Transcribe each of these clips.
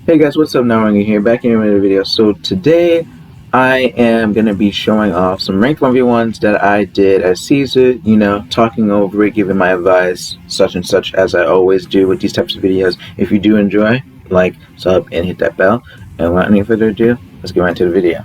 Hey guys, what's up? Now I'm here, back in another video. So today I am gonna be showing off some ranked 1v1s that I did as Caesar, talking over it, giving my advice, such and such, as I always do with these types of videos. If you do enjoy, like, sub, and hit that bell. And without any further ado, let's get right into the video.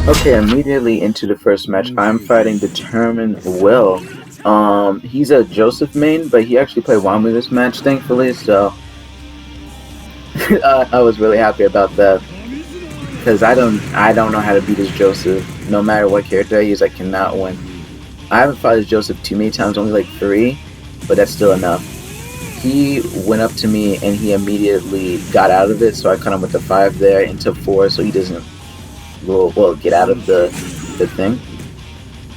Okay, immediately into the first match, I'm fighting Determined Will. He's a Joseph main, but he actually played Wamu this match, thankfully, so I was really happy about that. Because I don't know how to beat this Joseph. No matter what character I use, I cannot win. I haven't fought this Joseph too many times, only like 3, but that's still enough. He went up to me and he immediately got out of it, so I cut him with the 5 there into 4, so he doesn't get out of the thing.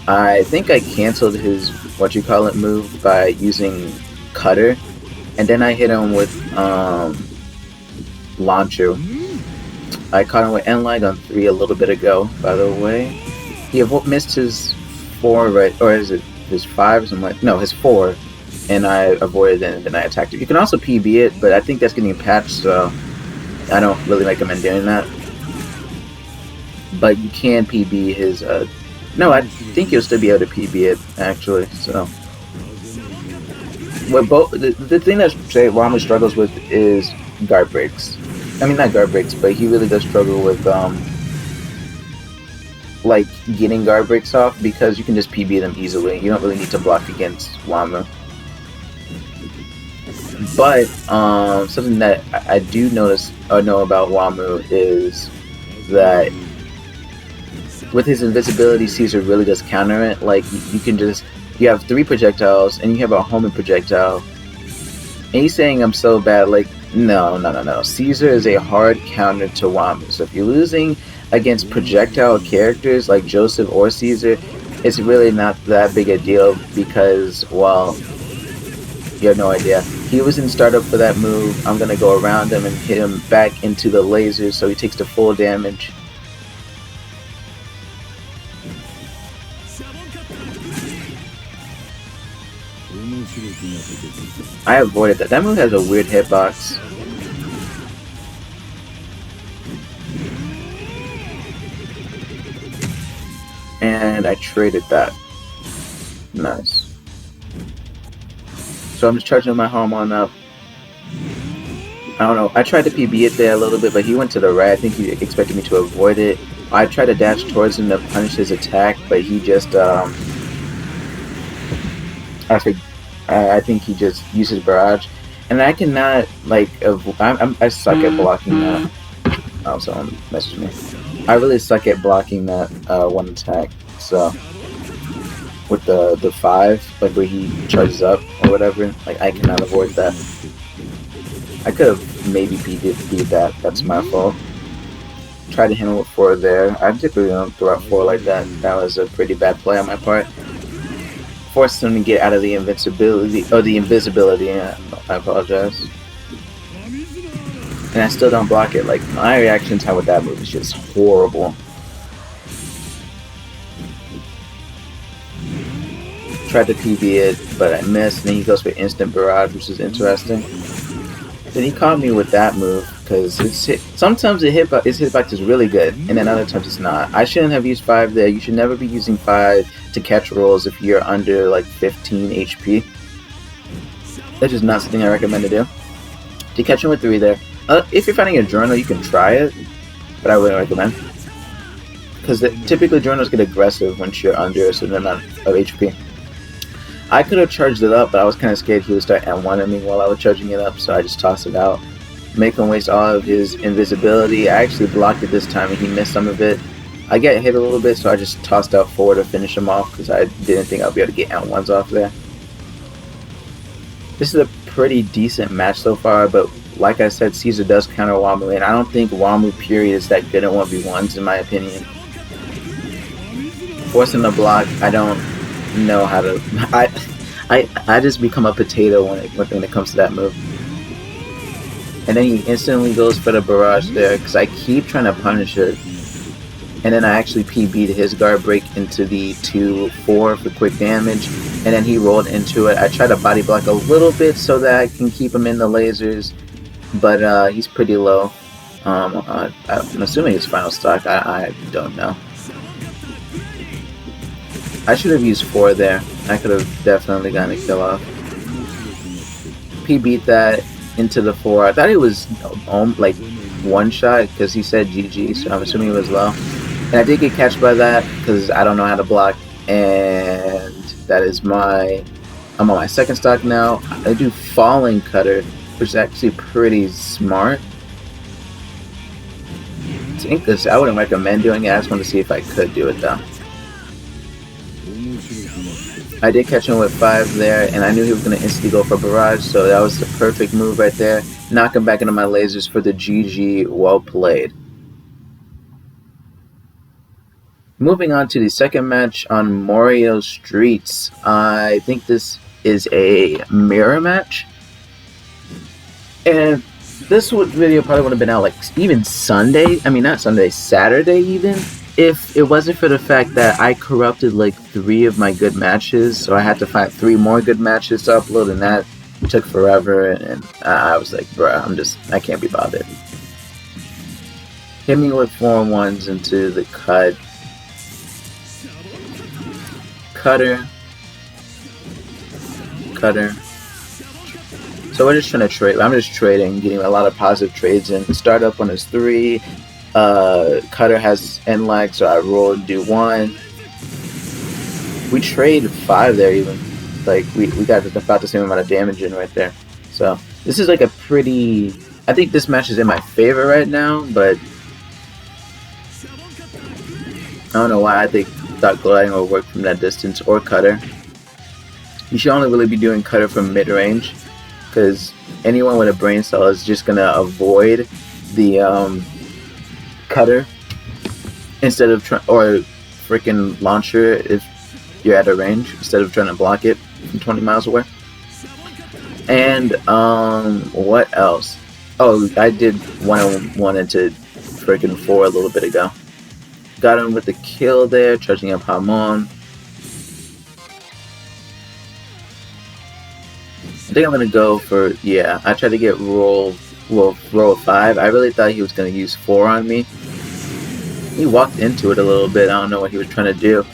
I think I canceled his move by using Cutter, and then I hit him with Launcher. I caught him with N-Lag on 3 a little bit ago, by the way. He missed his 4, right? Or is it his 5 or something like? No, his 4. And I avoided it and then I attacked it. You can also PB it, but I think that's getting patched, so I don't really recommend doing that. But you can PB his, no, I think you'll still be able to PB it, actually, so. The thing that Wamu struggles with is guard breaks. I mean, not guard breaks, but he really does struggle with, like, getting guard breaks off, because you can just PB them easily. You don't really need to block against Wamu. But, something that I do notice, or know about Wamu is that with his invisibility, Caesar really does counter it. Like, you have 3 projectiles, and you have a homing projectile. And he's saying I'm so bad, like, no. Caesar is a hard counter to Wamu. So if you're losing against projectile characters like Joseph or Caesar, it's really not that big a deal because, well, you have no idea. He was in startup for that move. I'm going to go around him and hit him back into the laser so he takes the full damage. I avoided that. That move has a weird hitbox. And I traded that. Nice. So I'm just charging my home on up. I don't know. I tried to PB it there a little bit, but he went to the right. I think he expected me to avoid it. I tried to dash towards him to punish his attack, but he just, I think he just used his barrage, and I cannot, like, I suck at blocking that. Oh, someone messaged me. I really suck at blocking that one attack. So with the 5, like where he charges up or whatever, like I cannot avoid that. I could have maybe beat that. That's my fault. Tried to hit him with 4 there. I typically don't throw out 4 like that. That was a pretty bad play on my part. Forced him to get out of the invincibility, or the invisibility. Yeah, I apologize. And I still don't block it. Like, my reaction time with that move is just horrible. Tried to PB it, but I missed. And then he goes for instant barrage, which is interesting. Then he caught me with that move, because sometimes his hitbox is really good, and then other times it's not. I shouldn't have used 5 there. You should never be using 5 to catch rolls if you're under like 15 HP. That's just not something I recommend to do. To catch him with 3 there. If you're fighting a journal, you can try it, but I wouldn't recommend. Because typically journals get aggressive once you're under a certain amount of HP. I could have charged it up, but I was kind of scared he would start M1ing me while I was charging it up, so I just tossed it out. Make him waste all of his invisibility. I actually blocked it this time and he missed some of it. I get hit a little bit, so I just tossed out 4 to finish him off because I didn't think I'd be able to get M1s off there. This is a pretty decent match so far, but like I said, Caesar does counter Wamu, and I don't think Wamu period is that good at 1v1s in my opinion. Forcing the block, I don't know how to. I just become a potato when it comes to that move. And then he instantly goes for the barrage there because I keep trying to punish it. And then I actually PB'd his guard break into the 2-4 for quick damage. And then he rolled into it. I tried to body block a little bit so that I can keep him in the lasers. But he's pretty low. I'm assuming it's final stock. I don't know. I should have used 4 there. I could have definitely gotten a kill off. PB'd that into the 4. I thought it was like one shot because he said GG, so I'm assuming it was low. And I did get catched by that because I don't know how to block, and that is I'm on my second stock now. I do falling cutter, which is actually pretty smart. I wouldn't recommend doing it. I just wanted to see if I could do it though. I did catch him with 5 there, and I knew he was going to instantly go for barrage, so that was the perfect move right there. Knock him back into my lasers for the GG. Well played. Moving on to the second match on Mario Streets. I think this is a mirror match. And this video probably would have been out like even Sunday. I mean, not Sunday, Saturday even. If it wasn't for the fact that I corrupted like 3 of my good matches. So I had to find 3 more good matches to upload, and that took forever. And I was like, bruh, I can't be bothered. Hit me with 4-1s into the cut. Cutter. So we're just trying to trade. I'm just trading, getting a lot of positive trades in. Start up on his 3. Cutter has end lag, so I roll and do 1. We trade 5 there even. Like we got about the same amount of damage in right there. So this is like a pretty. I think this match is in my favor right now, but I don't know why I thought gliding will work from that distance or cutter. You should only really be doing cutter from mid-range, because anyone with a brain cell is just gonna avoid the cutter instead of or freaking launcher if you're at a range, instead of trying to block it from 20 miles away. And what else? Oh, I did 1-on-1 into freaking 4 a little bit ago. Got him with the kill there, charging up Hamon. I think I'm gonna go for, yeah, I tried to get roll 5. I really thought he was gonna use 4 on me. He walked into it a little bit. I don't know what he was trying to do.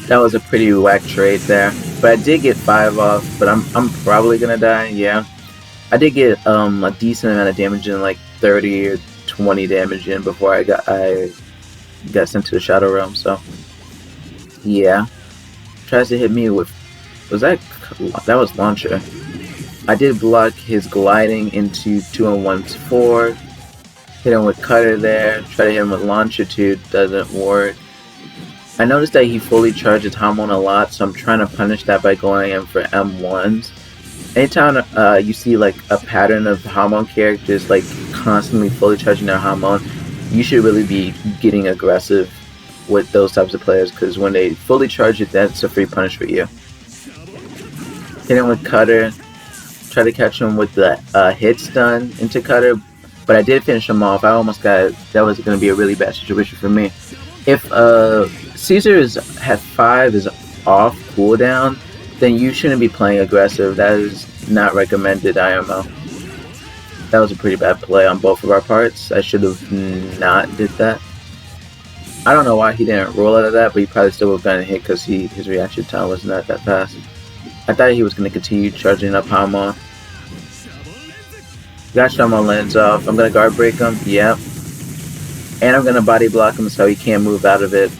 That was a pretty whack trade there. But I did get 5 off, but I'm probably gonna die, yeah. I did get a decent amount of damage in, like 30 or 20 damage in before I got sent to the Shadow Realm, so yeah. Tries to hit me with, that was launcher. I did block his gliding into 2-on-1-4. Hit him with cutter there. Try to hit him with launcher too. Doesn't work. I noticed that he fully charges Hamon a lot, so I'm trying to punish that by going in for M1s. Anytime you see like a pattern of Hamon characters like constantly fully charging their Hamon, you should really be getting aggressive with those types of players, because when they fully charge it, that's a free punish for you. Hit him with cutter. Try to catch him with the hit stun into cutter, but I did finish him off. I almost got it. That was going to be a really bad situation for me. If Caesar's hat 5 is off cooldown, then you shouldn't be playing aggressive. That is not recommended IMO. That was a pretty bad play on both of our parts. I should have not did that. I don't know why he didn't roll out of that, but he probably still would have gotten hit because his reaction time was not that fast. I thought he was going to continue charging up Hamon. Got Shaman lens off. I'm going to guard break him. Yep. And I'm going to body block him so he can't move out of it.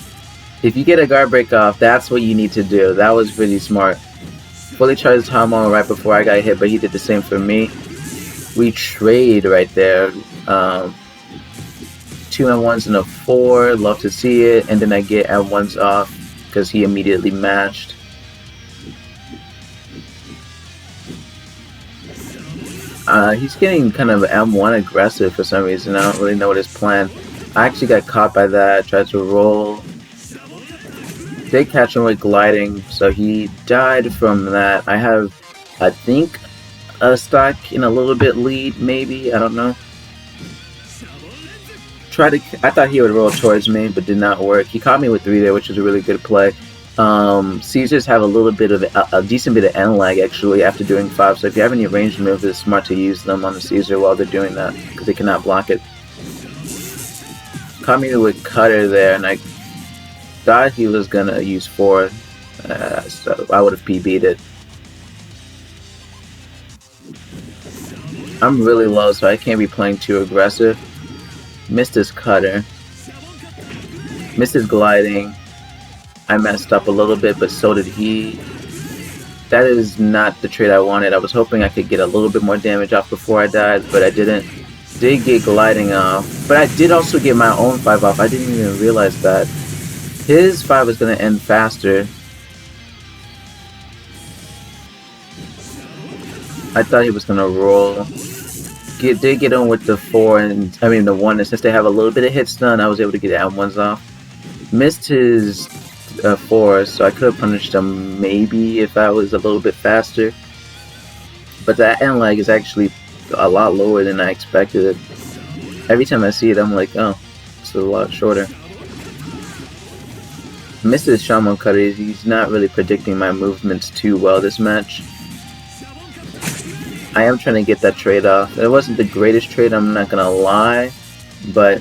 If you get a guard break off, that's what you need to do. That was really smart. Fully charged Hamon right before I got hit, but he did the same for me. We trade right there. 2-on-1s and a 4. Love to see it. And then I get M1s off because he immediately matched. He's getting kind of M1 aggressive for some reason. I don't really know what his plan. I actually got caught by that. Tried to roll. Did catch him with gliding, so he died from that. I have, I think, a stock in a little bit lead, maybe. I don't know. I thought he would roll towards me, but did not work. He caught me with 3 there, which was a really good play. Caesars have a little bit of a decent bit of end lag actually after doing 5. So if you have any ranged moves, it's smart to use them on the Caesar while they're doing that because they cannot block it. Caught me with cutter there, and I thought he was gonna use 4, so I would have PB'd it. I'm really low, so I can't be playing too aggressive. Missed his cutter. Missed his gliding. I messed up a little bit, but so did he. That is not the trade I wanted. I was hoping I could get a little bit more damage off before I died, but I didn't. Did get gliding off, but I did also get my own 5 off. I didn't even realize that. His 5 was going to end faster. I thought he was going to roll. Did get on with the 4 and I mean the 1, and since they have a little bit of hit stun, I was able to get the M1s off. Missed his 4, so I could have punished him maybe if I was a little bit faster. But that end lag is actually a lot lower than I expected it. Every time I see it, I'm like, oh, it's a lot shorter. Missed his Shaman Cutter. He's not really predicting my movements too well this match. I am trying to get that trade off. It wasn't the greatest trade, I'm not gonna lie, but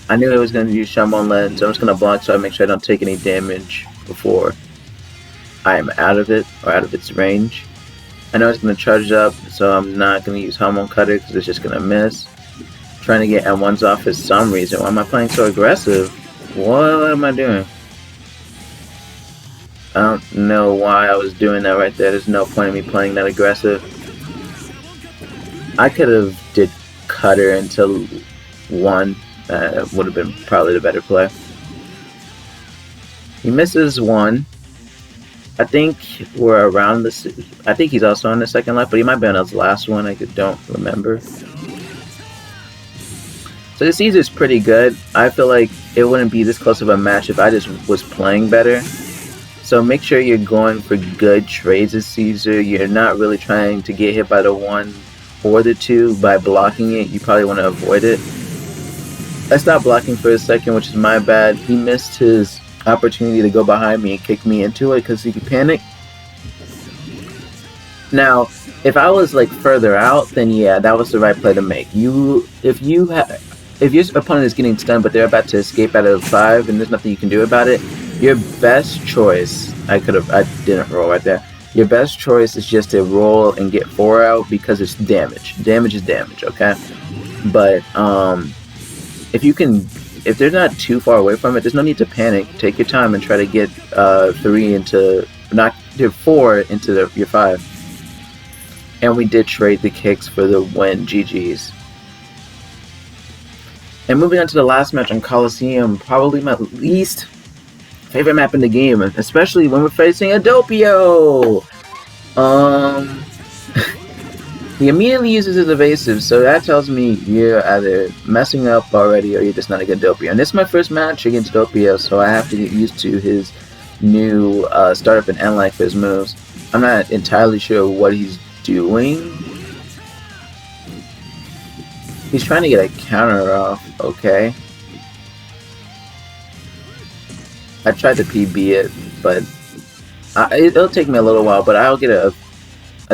I knew I was gonna use Shaman Lens, so I'm just gonna block so I make sure I don't take any damage before I am out of it, or out of its range. I know it's gonna charge up, so I'm not gonna use Shaman Cutter because it's just gonna miss. Trying to get M1s off for some reason. Why am I playing so aggressive? What am I doing? I don't know why I was doing that right there. There's no point in me playing that aggressive. I could have did cutter until 1. Would have been probably the better play. He misses 1. I think we're around this. I think he's also on the second life, but he might be on his last one. I don't remember. So the Caesar's pretty good. I feel like it wouldn't be this close of a match if I just was playing better. So make sure you're going for good trades as Caesar. You're not really trying to get hit by the 1 or the 2 by blocking it. You probably want to avoid it. I stopped blocking for a second, which is my bad. He missed his opportunity to go behind me and kick me into it because he could panic. Now, if I was like further out, then yeah, that was the right play to make. If your opponent is getting stunned but they're about to escape out of 5 and there's nothing you can do about it, your best choice, I didn't roll right there. Your best choice is just to roll and get 4 out because it's damage. Damage is damage, okay? But if they're not too far away from it, there's no need to panic. Take your time and try to get 4 into your 5. And we did trade the kicks for the win. GG's. And moving on to the last match on Coliseum, probably my least favorite map in the game, especially when we're facing a Doppio. He immediately uses his evasive, so that tells me you're either messing up already or you're just not a good Doppio. And this is my first match against Doppio, so I have to get used to his new startup and end lag for his moves. I'm not entirely sure what he's doing. He's trying to get a counter off, okay. I tried to PB it, but it'll take me a little while, but I'll get a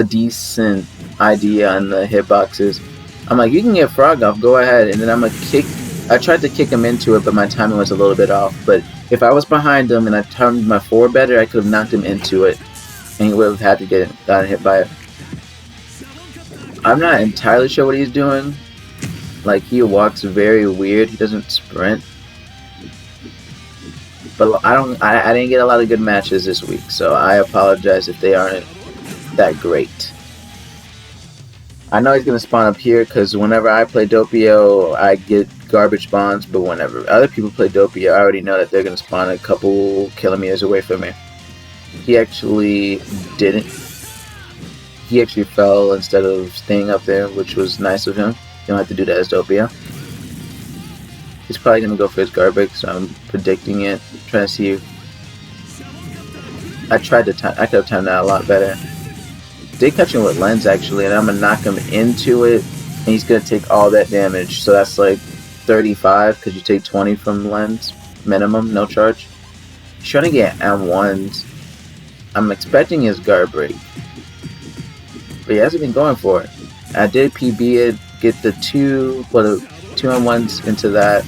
decent idea on the hitboxes. I'm like, you can get frog off, go ahead, and then I'm gonna kick. I tried to kick him into it, but my timing was a little bit off. But if I was behind him and I timed my 4 better, I could have knocked him into it, and he would have had to gotten hit by it. I'm not entirely sure what he's doing. Like, he walks very weird. He doesn't sprint. But I didn't get a lot of good matches this week, so I apologize if they aren't that great. I know he's going to spawn up here because whenever I play Doppio, I get garbage spawns, but whenever other people play Doppio, I already know that they're going to spawn a couple kilometers away from me. He actually didn't. He actually fell instead of staying up there, which was nice of him. You don't have to do that as Doppio. He's probably gonna go for his guard break, so I'm predicting it. Trying to see if I could have timed that a lot better. Did catch him with lens actually, and I'm gonna knock him into it, and he's gonna take all that damage. So that's like 35 because you take 20 from lens minimum, no charge. He's trying to get M1s. I'm expecting his guard break, but he hasn't been going for it. I did PB it, get the two M1s into that.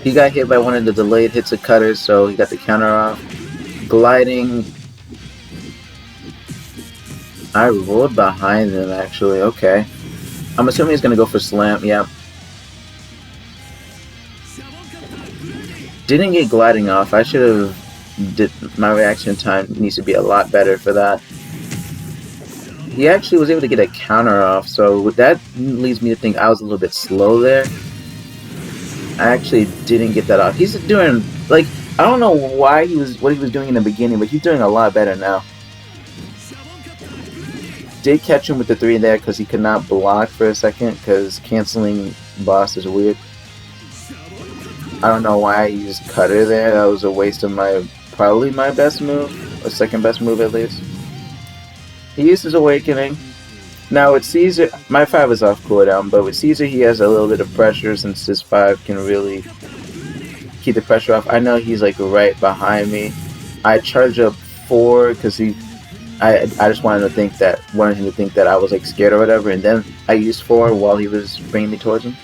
He got hit by one of the delayed hits of cutters, so he got the counter off. Gliding. I rolled behind him actually, okay. I'm assuming he's gonna go for slam, yeah. Didn't get gliding off. I should have my reaction time needs to be a lot better for that. He actually was able to get a counter off, so that leads me to think I was a little bit slow there. I actually didn't get that off. He's doing, like, I don't know what he was doing in the beginning, but he's doing a lot better now. Did catch him with the 3 there because he could not block for a second because canceling boss is weird. I don't know why I used cutter there. That was a waste of probably my best move, or second best move at least. He used his awakening. Now with Caesar, my 5 is off cooldown, but with Caesar he has a little bit of pressure since his 5 can really keep the pressure off. I know he's like right behind me. I charge up 4 because I just wanted him to think that I was like scared or whatever, and then I used 4 while he was bringing me towards him.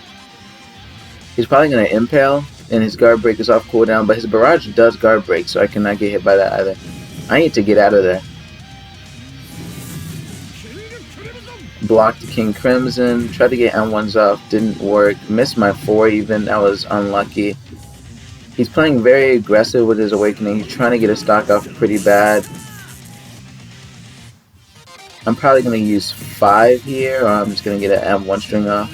He's probably gonna impale, and his guard break is off cooldown, but his barrage does guard break, so I cannot get hit by that either. I need to get out of there. Blocked the King Crimson, tried to get M1s off, didn't work, missed my 4 even, that was unlucky. He's playing very aggressive with his awakening, he's trying to get a stock off pretty bad. I'm probably going to use 5 here, or I'm just going to get an M1 string off.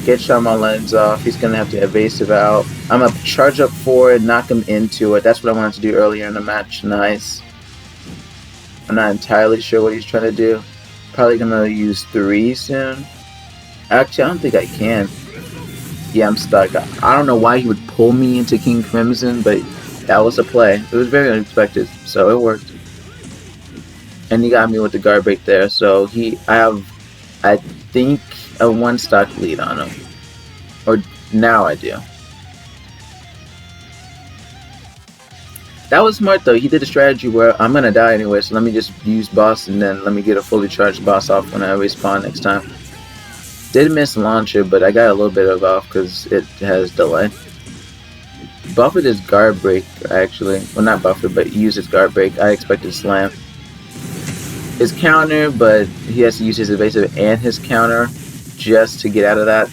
Get Shaman lens off, he's going to have to evasive out. I'm going to charge up 4 and knock him into it, that's what I wanted to do earlier in the match, nice. I'm not entirely sure what he's trying to do. Probably gonna use 3 soon. Actually, I don't think I can. Yeah, I'm stuck. I don't know why he would pull me into King Crimson, but that was a play. It was very unexpected, so it worked. And he got me with the guard break there, so I have, I think, a 1 stock lead on him. Or now I do. That was smart though. He did a strategy where I'm gonna die anyway, so let me just use boss and then let me get a fully charged boss off when I respawn next time. Did miss launcher, but I got a little bit of off because it has delay. Buffeted his guard break actually. Well, not buffeted, but used his guard break. I expected slam. His counter, but he has to use his evasive and his counter just to get out of that.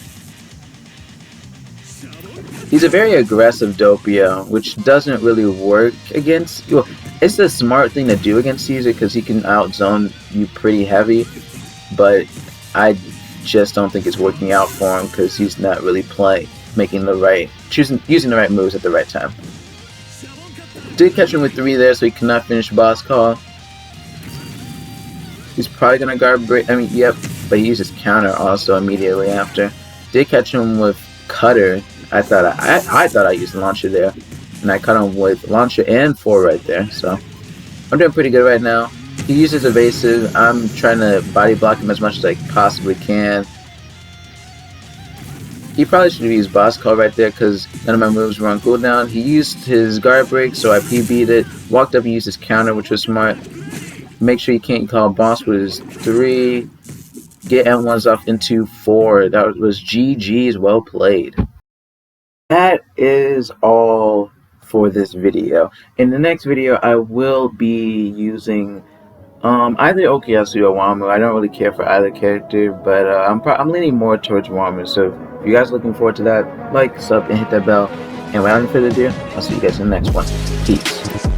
He's a very aggressive Doppio, which doesn't really work against... Well, it's the smart thing to do against Caesar because he can outzone you pretty heavy, but I just don't think it's working out for him because he's not really using the right moves at the right time. Did catch him with 3 there, so he cannot finish boss call. He's probably gonna guard break. I mean, yep, but he uses counter also immediately after. Did catch him with cutter. I thought I used launcher there, and I cut him with launcher and 4 right there. So I'm doing pretty good right now. He uses evasive. I'm trying to body block him as much as I possibly can. He probably should have used boss call right there because none of my moves were on cooldown. He used his guard break, so I PB'd it. Walked up and used his counter, which was smart. Make sure you can't call boss with his 3. Get M1s off into 4. That was GG's, well played. That is all for this video. In the next video, I will be using either Okuyasu or Wamu. I don't really care for either character, but I'm leaning more towards Wamu. So if you guys are looking forward to that, like, sub, and hit that bell. And without any further ado, I'll see you guys in the next one. Peace.